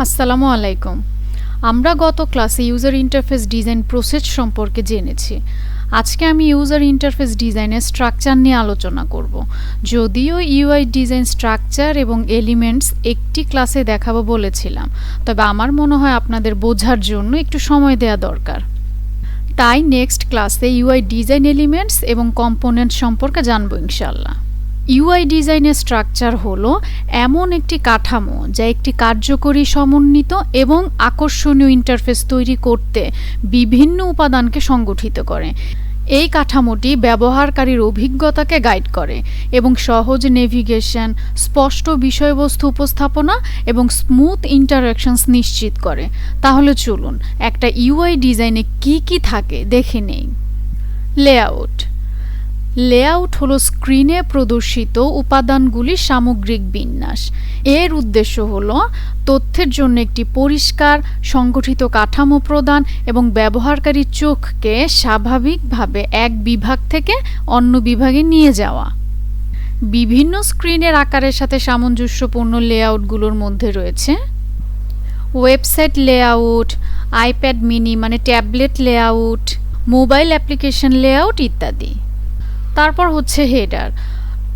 আসসালামু আলাইকুম। আমরা গত ক্লাসে ইউজার ইন্টারফেস ডিজাইন প্রসেস সম্পর্কে জেনেছি। আজকে আমি ইউজার ইন্টারফেস ডিজাইনের স্ট্রাকচার নিয়ে আলোচনা করব। যদিও ইউআই ডিজাইন স্ট্রাকচার এবং এলিমেন্টস একটি ক্লাসে দেখাবো বলেছিলাম, তবে আমার মনে হয় আপনাদের বোঝার জন্য একটু সময় দেওয়া দরকার। তাই নেক্সট ক্লাসে ইউআই ডিজাইন এলিমেন্টস এবং কম্পোনেন্ট সম্পর্কে জানবো ইনশাআল্লাহ। ইউআই ডিজাইনের স্ট্রাকচার হলো এমন একটি কাঠামো যা একটি কার্যকরী, সমন্বিত এবং আকর্ষণীয় ইন্টারফেস তৈরি করতে বিভিন্ন উপাদানকে সংগঠিত করে। এই কাঠামোটি ব্যবহারকারীর অভিজ্ঞতাকে গাইড করে এবং সহজ নেভিগেশন, স্পষ্ট বিষয়বস্তু উপস্থাপনা এবং স্মুথ ইন্টারঅ্যাকশনস নিশ্চিত করে। তাহলে চলুন একটা ইউআই ডিজাইনে কি কি থাকে দেখে নেই। লেআউট। লেআউট হলো স্ক্রিনে প্রদর্শিত উপাদানগুলির সামগ্রিক বিন্যাস। এর উদ্দেশ্য হলো তথ্যের জন্য একটি পরিষ্কার, সংগঠিত কাঠামো প্রদান এবং ব্যবহারকারীর চোখকে স্বাভাবিকভাবে এক বিভাগ থেকে অন্য বিভাগে নিয়ে যাওয়া। বিভিন্ন স্ক্রিনের আকারের সাথে সামঞ্জস্যপূর্ণ লেআউটগুলোর মধ্যে রয়েছে ওয়েবসাইট লেআউট, আইপ্যাড মিনি মানে tablet layout, mobile application layout ইত্যাদি। তারপর হচ্ছে হেডার,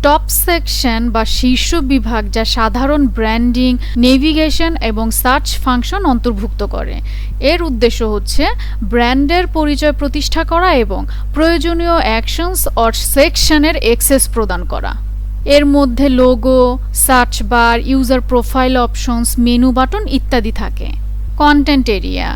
টপ সেকশন বা শীর্ষ বিভাগ যা সাধারণ ব্র্যান্ডিং, নেভিগেশন এবং সার্চ ফাংশন অন্তর্ভুক্ত করে। এর উদ্দেশ্য হচ্ছে ব্র্যান্ডের পরিচয় প্রতিষ্ঠা করা এবং প্রয়োজনীয় অ্যাকশনস অর সেকশনের অ্যাক্সেস প্রদান করা। এর মধ্যে logo, search bar, user profile options, menu button ইত্যাদি থাকে। কন্টেন্ট এরিয়া,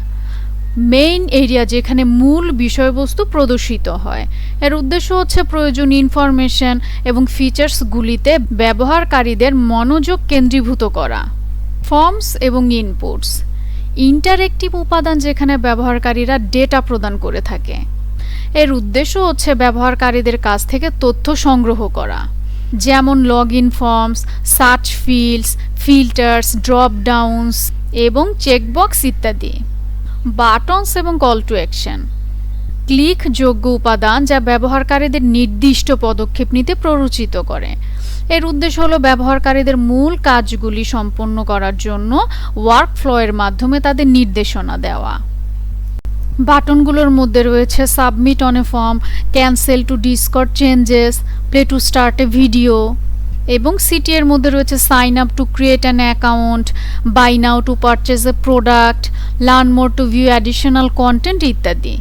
মেইন এরিয়া যেখানে মূল বিষয়বস্তু প্রদর্শিত হয়। এর উদ্দেশ্য হচ্ছে প্রয়োজনীয় ইনফরমেশন এবং ফিচার্সগুলিতে ব্যবহারকারীদের মনোযোগ কেন্দ্রীভূত করা। ফর্মস এবং ইনপুটস, ইন্টারেক্টিভ উপাদান যেখানে ব্যবহারকারীরা ডেটা প্রদান করে থাকে। এর উদ্দেশ্য হচ্ছে ব্যবহারকারীদের কাছ থেকে তথ্য সংগ্রহ করা, যেমন log in forms, search fields, filters, drop downs এবং চেকবক্স ইত্যাদি। বাটনস এবং কল টু অ্যাকশন, ক্লিকযোগ্য উপাদান যা ব্যবহারকারীদের নির্দিষ্ট পদক্ষেপ নিতে প্ররোচিত করে। এর উদ্দেশ্য হলো ব্যবহারকারীদের মূল কাজগুলি সম্পন্ন করার জন্য ওয়ার্কফ্লোয়ের মাধ্যমে তাদের নির্দেশনা দেওয়া। বাটনগুলোর মধ্যে রয়েছে submit on a form, cancel to discard changes, play to start a video, এবং সিটি এর মধ্যে রয়েছে sign up to create an account, buy now to purchase a product, learn more to view additional content ইত্যাদি।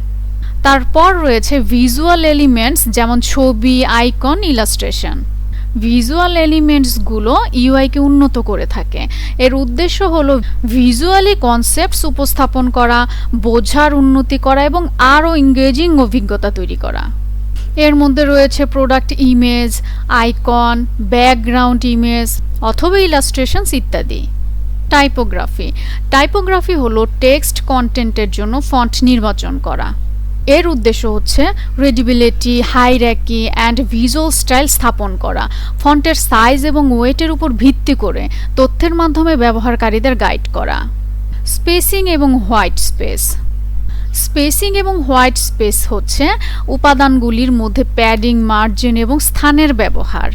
তারপর রয়েছে visual elements, যেমন ছবি, আইকন, ইলাস্ট্রেশন। ভিজুয়াল এলিমেন্টসগুলো ইউআইকে উন্নত করে থাকে। এর উদ্দেশ্য হলো ভিজুয়ালি কনসেপ্টস উপস্থাপন করা, বোঝার উন্নতি করা এবং আরও এনগেজিং অভিজ্ঞতা তৈরি করা। এর মধ্যে রয়েছে product image, icon, background image অথবা ইলাস্ট্রেশনস ইত্যাদি। টাইপোগ্রাফি। টাইপোগ্রাফি হলো টেক্সট কন্টেন্টের জন্য ফন্ট নির্বাচন করা। এর উদ্দেশ্য হচ্ছে readability, hierarchy and visual style স্থাপন করা। ফন্টের সাইজ এবং ওয়েটের উপর ভিত্তি করে তথ্যের মাধ্যমে ব্যবহারকারীদের গাইড করা। স্পেসিং এবং হোয়াইট স্পেস। স্পেসিং এবং হোয়াইট স্পেস হচ্ছে উপাদানগুলির মধ্যে প্যাডিং, মার্জিন এবং স্থানের ব্যবহার।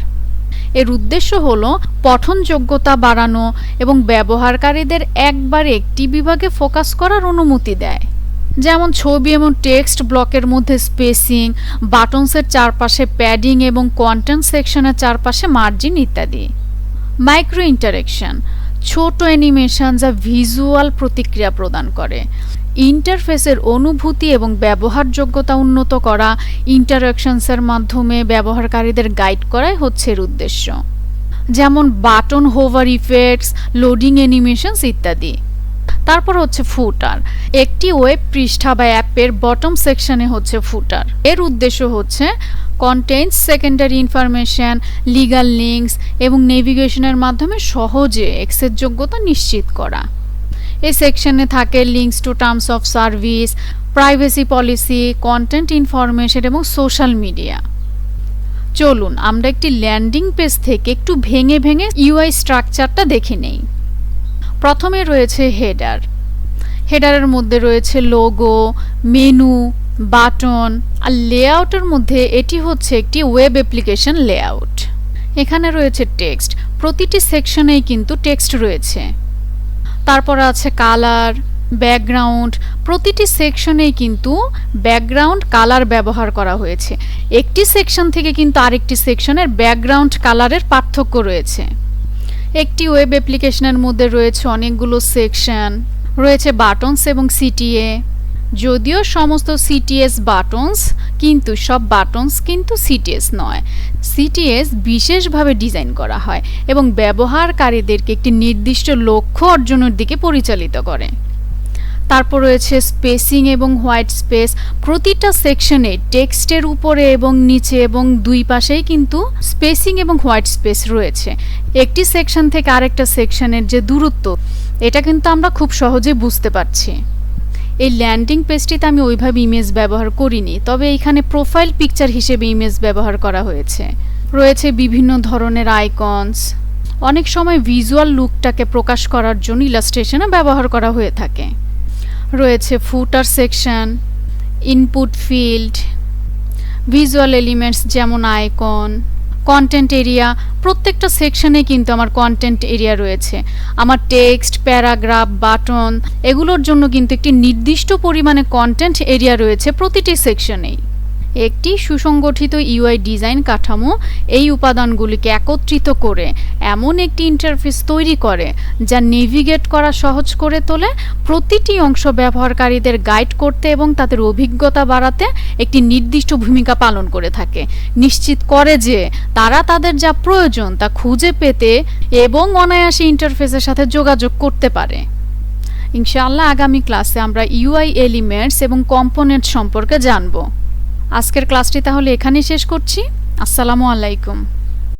এর উদ্দেশ্য হলো পঠনযোগ্যতা বাড়ানো এবং ব্যবহারকারীদের একবার একটি বিভাগে ফোকাস করার অনুমতি দেয়, যেমন ছবি এবং টেক্সট ব্লকের মধ্যে স্পেসিং, বাটনসের চারপাশে প্যাডিং এবং কন্টেন্ট সেকশনের চারপাশে মার্জিন ইত্যাদি। মাইক্রো ইন্টারেকশন, ছোট অ্যানিমেশন যা ভিজুয়াল প্রতিক্রিয়া প্রদান করে। ইন্টারফেসের অনুভূতি এবং ব্যবহারযোগ্যতা উন্নত করা, ইন্টারঅ্যাকশনসের মাধ্যমে ব্যবহারকারীদের গাইড করাই হচ্ছে এর উদ্দেশ্য, যেমন button hover effects, loading animations ইত্যাদি। তারপর হচ্ছে ফুটার। একটি ওয়েব পৃষ্ঠা বা অ্যাপের বটম সেকশনে হচ্ছে ফুটার। এর উদ্দেশ্য হচ্ছে contents, secondary information, legal links এবং নেভিগেশনের মাধ্যমে সহজে অ্যাক্সেসযোগ্যতা নিশ্চিত করা। এই সেকশনে থাকে links to terms of service, privacy policy, content information এবং সোশ্যাল মিডিয়া। চলুন আমরা একটি ল্যান্ডিং পেজ থেকে একটু ভেঙে ভেঙে ইউআই স্ট্রাকচারটা দেখে নেই। প্রথমে রয়েছে হেডার। হেডারের মধ্যে রয়েছে লোগো, মেনু, বাটন আর লেআউটের মধ্যে এটি হচ্ছে একটি ওয়েব অ্যাপ্লিকেশন লেআউট। এখানে রয়েছে টেক্সট, প্রতিটি সেকশনেই কিন্তু টেক্সট রয়েছে। তারপরে আছে কালার, ব্যাকগ্রাউন্ড। প্রতিটি সেকশনেই কিন্তু ব্যাকগ্রাউন্ড কালার ব্যবহার করা হয়েছে। একটি সেকশন থেকে কিন্তু আরেকটি সেকশনের ব্যাকগ্রাউন্ড কালারের পার্থক্য রয়েছে। একটি ওয়েব অ্যাপ্লিকেশনের মধ্যে রয়েছে অনেকগুলো সেকশন, রয়েছে বাটনস এবং সিটিএ। যদিও সমস্ত সিটিএস বাটনস, কিন্তু সব বাটনস কিন্তু সিটিএস নয়। সিটিএস বিশেষভাবে ডিজাইন করা হয় এবং ব্যবহারকারীদেরকে একটি নির্দিষ্ট লক্ষ্য অর্জনের দিকে পরিচালিত করে। তারপর রয়েছে স্পেসিং এবং হোয়াইট স্পেস। প্রতিটা সেকশনে টেক্সটের উপরে এবং নিচে এবং দুই পাশেই কিন্তু স্পেসিং এবং হোয়াইট স্পেস রয়েছে। একটি সেকশন থেকে আরেকটা সেকশনের যে দূরত্ব, এটা কিন্তু আমরা খুব সহজে বুঝতে পারছি। এই ল্যান্ডিং পেজটিতে আমি ওইভাবে ইমেজ ব্যবহার করিনি, তবে এখানে প্রোফাইল পিকচার হিসেবে ইমেজ ব্যবহার করা হয়েছে। রয়েছে বিভিন্ন ধরনের আইকনস। অনেক সময় ভিজুয়াল লুকটাকে প্রকাশ করার জন্য ইলাস্ট্রেশনও ব্যবহার করা হয়ে থাকে। রয়েছে ফুটার section, input field, visual elements যেমন আইকন, কন্টেন্ট এরিয়া। প্রত্যেকটা সেকশনে কিন্তু আমার কন্টেন্ট এরিয়া রয়েছে। আমার টেক্সট, প্যারাগ্রাফ, বাটন এগুলোর জন্য কিন্তু একটি নির্দিষ্ট পরিমাণে কন্টেন্ট এরিয়া রয়েছে প্রতিটি সেকশনেই। একটি সুসংগঠিত ইউআই ডিজাইন কাঠামো এই উপাদানগুলিকে একত্রিত করে এমন একটি ইন্টারফেস তৈরি করে যা নেভিগেট করা সহজ করে তোলে, প্রতিটি অংশ ব্যবহারকারীদের গাইড করতে এবং তাদের অভিজ্ঞতা বাড়াতে একটি নির্দিষ্ট ভূমিকা পালন করে থাকে। নিশ্চিত করে যে তারা তাদের যা প্রয়োজন তা খুঁজে পেতে এবং অনায়াসে ইন্টারফেসের সাথে যোগাযোগ করতে পারে। ইনশাআল্লাহ আগামী ক্লাসে আমরা ইউআই এলিমেন্টস এবং কম্পোনেন্ট সম্পর্কে জানব। আজকের ক্লাসটি তাহলে এখানেই শেষ করছি। আসসালামু আলাইকুম।